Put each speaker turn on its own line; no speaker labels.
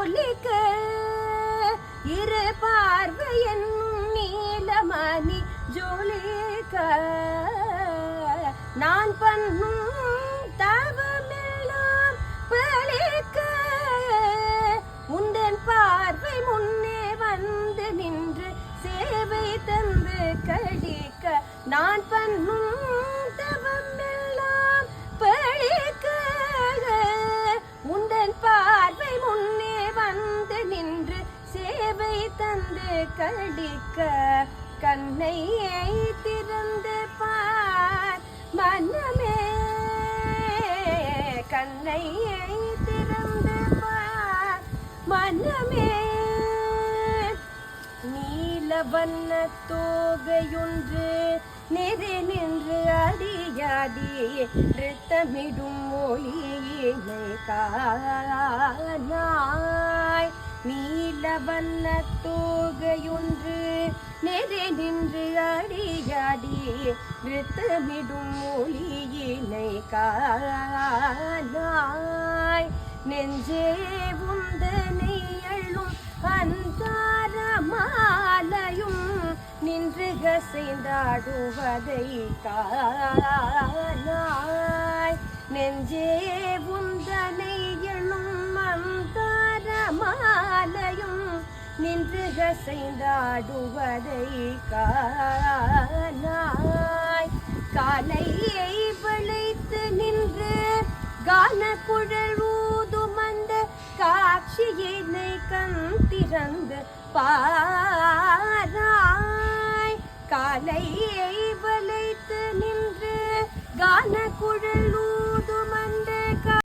ஜொலிக்க இரு பார்வையன் நீலமணி ஜொலிக்க நான் பண்ணும் தவமெல்லாம் பழிக்க உந்தன் பார்வை முன்னே வந்து நின்று சேவை தந்து கழிக்க நான் பண்ணும் தவமெல்லாம் பழிக்க உந்தன் பார்வை முன்னே வந்து நின்று சேவை தந்து கழிக்க கண்ணையை திறந்து பார் மனமே கண்ணையை திறந்து பார் மனமே நீலவண்ண தோகையொன்று நெறி நின்று அடியாடி நிறுத்தமிடும் மொழியினை காணாய் நீலவண்ண தோகையொன்று நெறி நின்று அடியாடி நிறுத்தமிடும் மொழியினை காணாய் நெஞ்சே உந்தனை அள்ளும் அந்தாரமாலையும் நின்று கசைந்தாடுவதை காணாய் நெஞ்சே உந்தனை எழும் அந்தாரமாலையும் நின்று கசைந்தாடுவதை காணாய் காலையை விளைத்து நின்று கான குழல் ஊதுமந்த காட்சியினை கண் திறந்து பாராய் காலையை விளைத்து நின்று கான குழல்